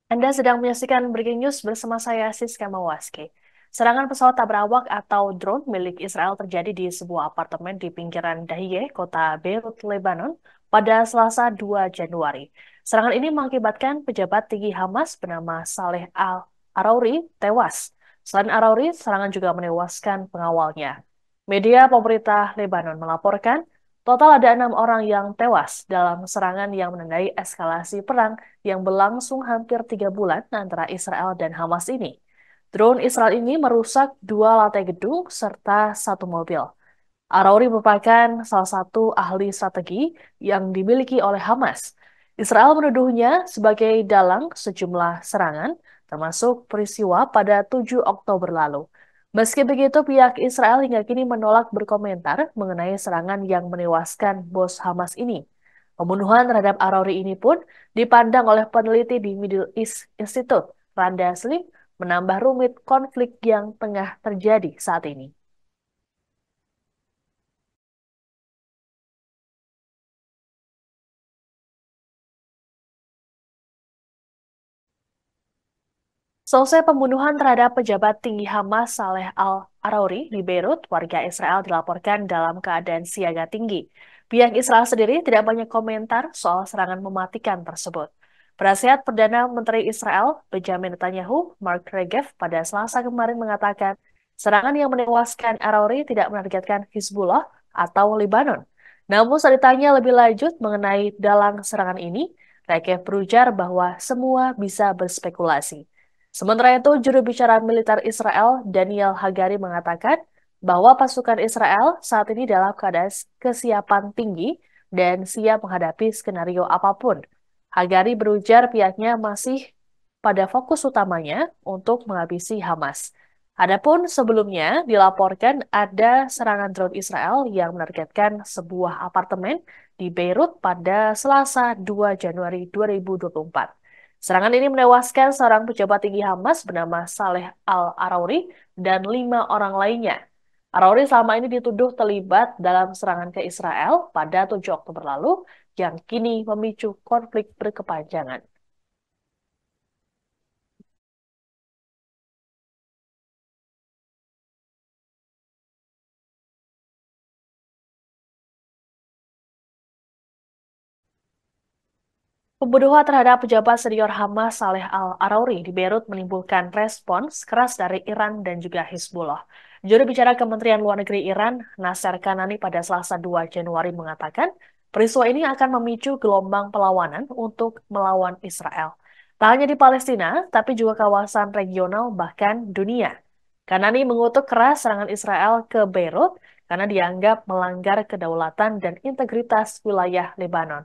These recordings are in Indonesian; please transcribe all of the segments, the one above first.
Anda sedang menyaksikan Breaking News bersama saya, Siska Mawaski. Serangan pesawat tak berawak atau drone milik Israel terjadi di sebuah apartemen di pinggiran Dahiyeh, kota Beirut, Lebanon, pada Selasa 2 Januari. Serangan ini mengakibatkan pejabat tinggi Hamas bernama Saleh Al-Arauri tewas. Selain Arauri, serangan juga menewaskan pengawalnya. Media pemerintah Lebanon melaporkan total ada 6 orang yang tewas dalam serangan yang menandai eskalasi perang yang berlangsung hampir 3 bulan antara Israel dan Hamas ini. Drone Israel ini merusak 2 lantai gedung serta 1 mobil. Arauri merupakan salah satu ahli strategi yang dimiliki oleh Hamas. Israel menuduhnya sebagai dalang sejumlah serangan, termasuk peristiwa pada 7 Oktober lalu. Meski begitu, pihak Israel hingga kini menolak berkomentar mengenai serangan yang menewaskan bos Hamas ini. Pembunuhan terhadap Arauri ini pun dipandang oleh peneliti di Middle East Institute, Randa Slim, menambah rumit konflik yang tengah terjadi saat ini. Selesai pembunuhan terhadap pejabat tinggi Hamas Saleh Al-Arauri di Beirut, warga Israel dilaporkan dalam keadaan siaga tinggi. Pihak Israel sendiri tidak banyak komentar soal serangan mematikan tersebut. Penasihat Perdana Menteri Israel, Benjamin Netanyahu, Mark Regev, pada Selasa kemarin mengatakan serangan yang menewaskan Arauri tidak menargetkan Hizbullah atau Lebanon. Namun saat ditanya lebih lanjut mengenai dalang serangan ini, Regev berujar bahwa semua bisa berspekulasi. Sementara itu, juru bicara militer Israel, Daniel Hagari, mengatakan bahwa pasukan Israel saat ini dalam keadaan kesiapan tinggi dan siap menghadapi skenario apapun. Hagari berujar pihaknya masih pada fokus utamanya untuk menghabisi Hamas. Adapun sebelumnya dilaporkan ada serangan drone Israel yang menargetkan sebuah apartemen di Beirut pada Selasa 2 Januari 2024. Serangan ini menewaskan seorang pejabat tinggi Hamas bernama Saleh Al-Arauri dan 5 orang lainnya. Arauri selama ini dituduh terlibat dalam serangan ke Israel pada 7 Oktober lalu yang kini memicu konflik berkepanjangan. Pembunuhan terhadap pejabat senior Hamas Saleh Al-Arauri di Beirut menimbulkan respons keras dari Iran dan juga Hizbullah. Juru bicara Kementerian Luar Negeri Iran, Nasser Kanani, pada Selasa 2 Januari mengatakan peristiwa ini akan memicu gelombang perlawanan untuk melawan Israel. Tak hanya di Palestina, tapi juga kawasan regional bahkan dunia. Kanani mengutuk keras serangan Israel ke Beirut karena dianggap melanggar kedaulatan dan integritas wilayah Lebanon.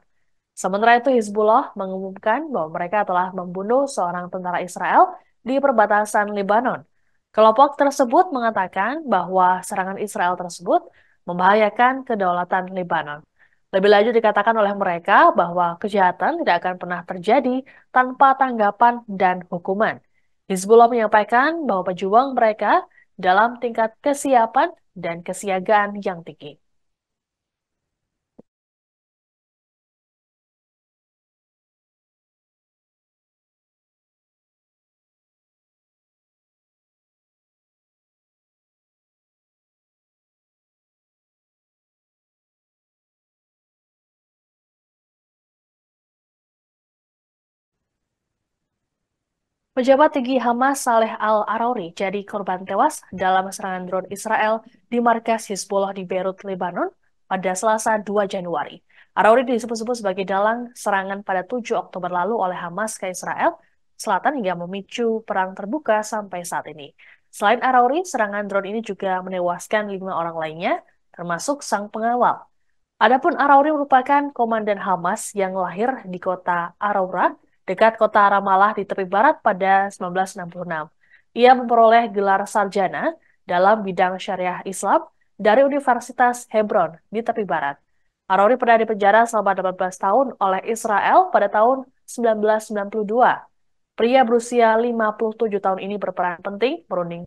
Sementara itu, Hizbullah mengumumkan bahwa mereka telah membunuh seorang tentara Israel di perbatasan Lebanon. Kelompok tersebut mengatakan bahwa serangan Israel tersebut membahayakan kedaulatan Lebanon. Lebih lanjut dikatakan oleh mereka bahwa kejahatan tidak akan pernah terjadi tanpa tanggapan dan hukuman. Hizbullah menyampaikan bahwa pejuang mereka dalam tingkat kesiapan dan kesiagaan yang tinggi. Pejabat tinggi Hamas Saleh Al-Arauri jadi korban tewas dalam serangan drone Israel di markas Hizbullah di Beirut, Lebanon pada Selasa 2 Januari. Arauri disebut-sebut sebagai dalang serangan pada 7 Oktober lalu oleh Hamas ke Israel Selatan hingga memicu perang terbuka sampai saat ini. Selain Arauri, serangan drone ini juga menewaskan 5 orang lainnya, termasuk sang pengawal. Adapun Arauri merupakan komandan Hamas yang lahir di kota Araura, dekat kota Ramallah di tepi barat pada 1966. Ia memperoleh gelar sarjana dalam bidang syariah Islam dari Universitas Hebron di tepi barat. Arauri pernah dipenjara selama 18 tahun oleh Israel pada tahun 1992. Pria berusia 57 tahun ini berperan penting merunding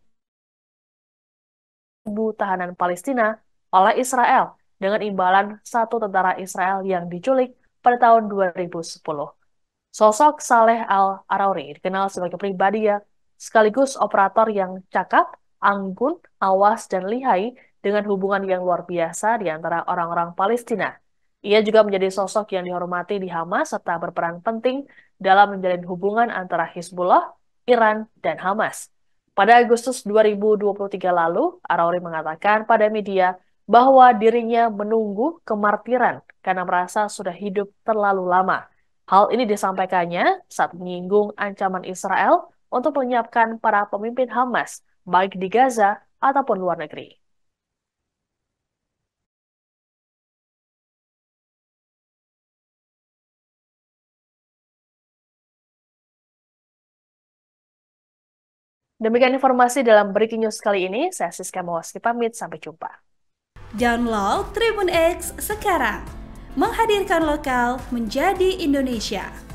tahanan Palestina oleh Israel dengan imbalan 1 tentara Israel yang diculik pada tahun 2010. Sosok Saleh Al-Arauri dikenal sebagai pribadi yang sekaligus operator yang cakap, anggun, awas, dan lihai dengan hubungan yang luar biasa di antara orang-orang Palestina. Ia juga menjadi sosok yang dihormati di Hamas serta berperan penting dalam menjalin hubungan antara Hizbullah, Iran, dan Hamas. Pada Agustus 2023 lalu, Arauri mengatakan pada media bahwa dirinya menunggu kemartiran karena merasa sudah hidup terlalu lama. Hal ini disampaikannya saat menyinggung ancaman Israel untuk menyiapkan para pemimpin Hamas, baik di Gaza ataupun luar negeri. Demikian informasi dalam Breaking News kali ini. Saya Siska Mawaski pamit, sampai jumpa. Download Tribun X sekarang, menghadirkan lokal menjadi Indonesia.